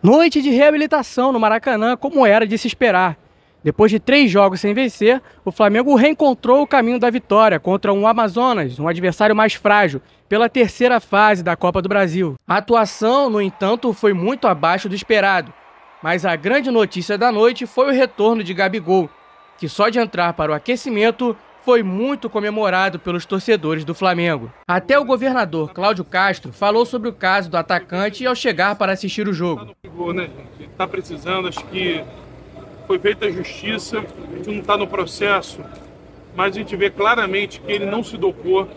Noite de reabilitação no Maracanã, como era de se esperar. Depois de 3 jogos sem vencer, o Flamengo reencontrou o caminho da vitória contra um Amazonas, um adversário mais frágil, pela terceira fase da Copa do Brasil. A atuação, no entanto, foi muito abaixo do esperado, mas a grande notícia da noite foi o retorno de Gabigol, que só de entrar para o aquecimento foi muito comemorado pelos torcedores do Flamengo. Até o governador Cláudio Castro falou sobre o caso do atacante ao chegar para assistir o jogo. Está precisando, acho que foi feita a justiça, a gente não está no processo, mas a gente vê claramente que ele não se dopou.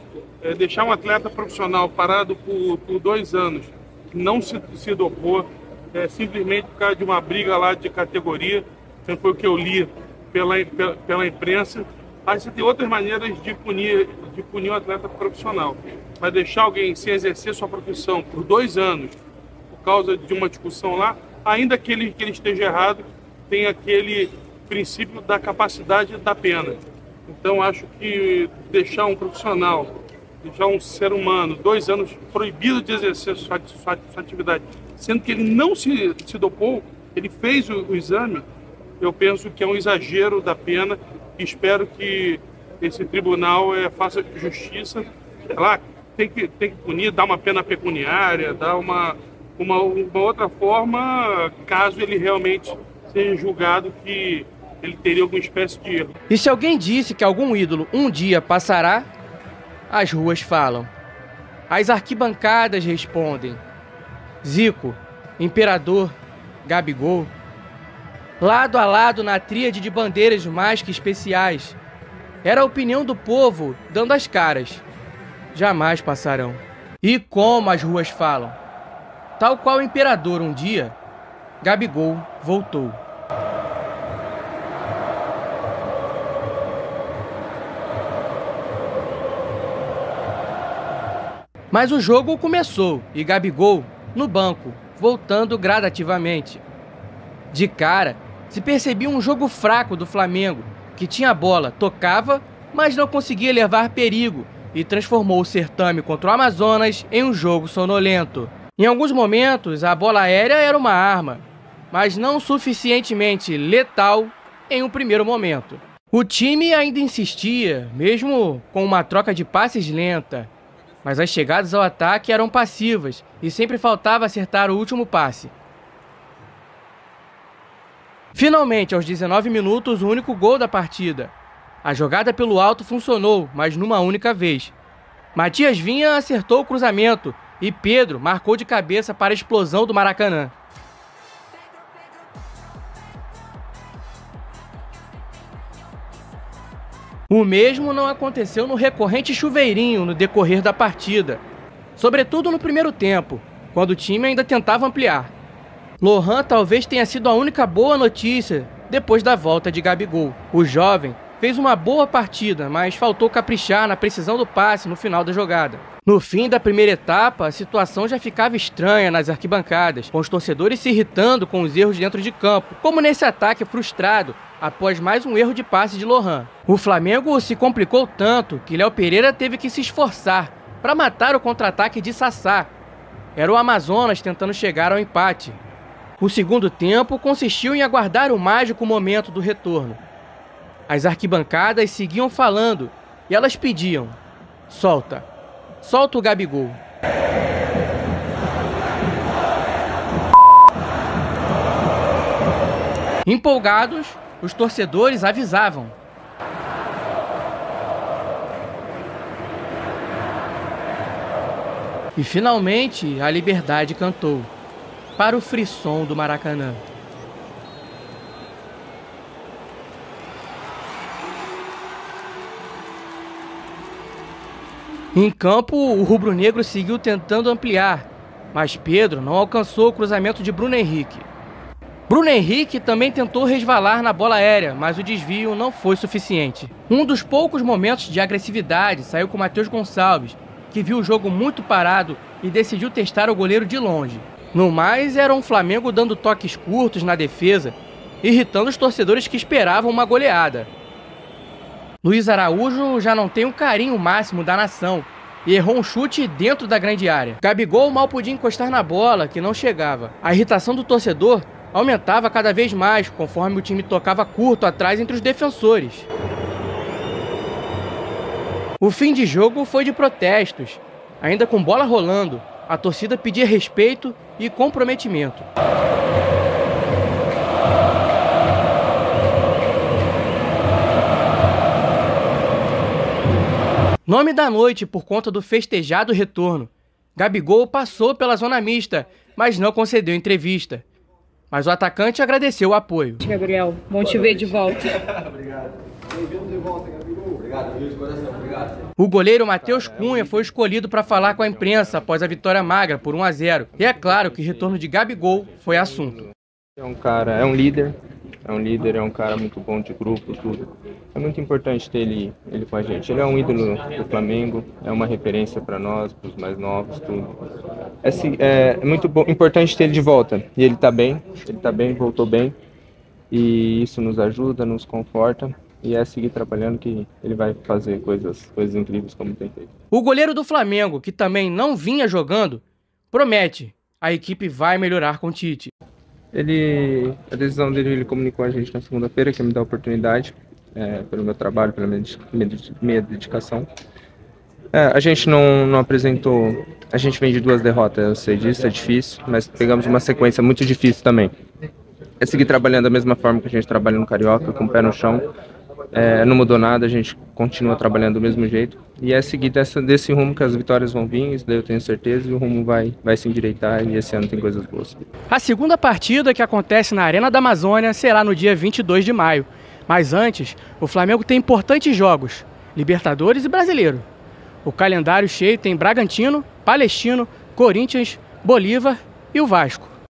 Deixar um atleta profissional parado por 2 anos, que não se dopou, simplesmente por causa de uma briga lá de categoria, foi o que eu li pela imprensa. Aí você tem outras maneiras de punir um atleta profissional. Mas deixar alguém sem exercer sua profissão por 2 anos, por causa de uma discussão lá, ainda que ele esteja errado, tem aquele princípio da capacidade da pena. Então acho que deixar um profissional, deixar um ser humano 2 anos proibido de exercer sua atividade, sendo que ele não se dopou, ele fez o exame, eu penso que é um exagero da pena. Espero que esse tribunal faça justiça. Lá tem que punir, dar uma pena pecuniária, dar uma outra forma, caso ele realmente seja julgado que ele teria alguma espécie de erro. E se alguém disse que algum ídolo um dia passará, as ruas falam. As arquibancadas respondem. Zico, Imperador, Gabigol. Lado a lado na tríade de bandeiras mais que especiais. Era a opinião do povo dando as caras. Jamais passarão. E como as ruas falam. Tal qual o Imperador um dia, Gabigol voltou. Mas o jogo começou e Gabigol no banco, voltando gradativamente. De cara, se percebia um jogo fraco do Flamengo, que tinha a bola, tocava, mas não conseguia levar perigo e transformou o certame contra o Amazonas em um jogo sonolento. Em alguns momentos, a bola aérea era uma arma, mas não suficientemente letal em um primeiro momento. O time ainda insistia, mesmo com uma troca de passes lenta, mas as chegadas ao ataque eram passivas e sempre faltava acertar o último passe. Finalmente, aos 19 minutos, o único gol da partida. A jogada pelo alto funcionou, mas numa única vez. Matias Vinha acertou o cruzamento e Pedro marcou de cabeça para a explosão do Maracanã. O mesmo não aconteceu no recorrente chuveirinho no decorrer da partida, sobretudo no primeiro tempo, quando o time ainda tentava ampliar. Lohan talvez tenha sido a única boa notícia depois da volta de Gabigol. O jovem fez uma boa partida, mas faltou caprichar na precisão do passe no final da jogada. No fim da primeira etapa, a situação já ficava estranha nas arquibancadas, com os torcedores se irritando com os erros dentro de campo, como nesse ataque frustrado após mais um erro de passe de Lohan. O Flamengo se complicou tanto que Léo Pereira teve que se esforçar para matar o contra-ataque de Sassá. Era o Amazonas tentando chegar ao empate. O segundo tempo consistiu em aguardar o mágico momento do retorno. As arquibancadas seguiam falando e elas pediam: solta, solta o Gabigol. Empolgados, os torcedores avisavam: e finalmente a liberdade cantou para o frisson do Maracanã. Em campo, o rubro-negro seguiu tentando ampliar, mas Pedro não alcançou o cruzamento de Bruno Henrique. Bruno Henrique também tentou resvalar na bola aérea, mas o desvio não foi suficiente. Um dos poucos momentos de agressividade saiu com Matheus Gonçalves, que viu o jogo muito parado e decidiu testar o goleiro de longe. No mais, era um Flamengo dando toques curtos na defesa, irritando os torcedores que esperavam uma goleada. Luiz Araújo já não tem o carinho máximo da nação e errou um chute dentro da grande área. Gabigol mal podia encostar na bola, que não chegava. A irritação do torcedor aumentava cada vez mais, conforme o time tocava curto atrás entre os defensores. O fim de jogo foi de protestos. Ainda com bola rolando, a torcida pedia respeito e comprometimento. Nome da noite por conta do festejado retorno. Gabigol passou pela zona mista, mas não concedeu entrevista. Mas o atacante agradeceu o apoio. Gabriel, bom te ver de volta. Obrigado. Bem-vindo de volta, Gabigol. Obrigado, de coração. Obrigado. O goleiro Matheus Cunha foi escolhido para falar com a imprensa após a vitória magra por 1-0. E é claro que o retorno de Gabigol foi assunto. É um líder, é um cara muito bom de grupo, tudo. É muito importante ter ele com a gente. Ele é um ídolo do Flamengo, é uma referência para nós, para os mais novos, tudo. É muito importante ter ele de volta. E ele tá bem, voltou bem. E isso nos ajuda, nos conforta. E é seguir trabalhando que ele vai fazer coisas incríveis como tem feito. O goleiro do Flamengo, que também não vinha jogando, promete: a equipe vai melhorar com o Tite. A decisão dele, ele comunicou a gente na segunda-feira, que me dá a oportunidade, pelo meu trabalho, pela minha dedicação. A gente não apresentou, a gente vem de 2 derrotas, eu sei disso, é difícil, mas pegamos uma sequência muito difícil também. É seguir trabalhando da mesma forma que a gente trabalha no Carioca, com o pé no chão. Não mudou nada, a gente continua trabalhando do mesmo jeito. E é seguir desse rumo que as vitórias vão vir, isso daí eu tenho certeza, e o rumo vai se endireitar e esse ano tem coisas boas. A segunda partida, que acontece na Arena da Amazônia, será no dia 22 de maio. Mas antes, o Flamengo tem importantes jogos, Libertadores e Brasileiro. O calendário cheio tem Bragantino, Palestino, Corinthians, Bolívar e o Vasco.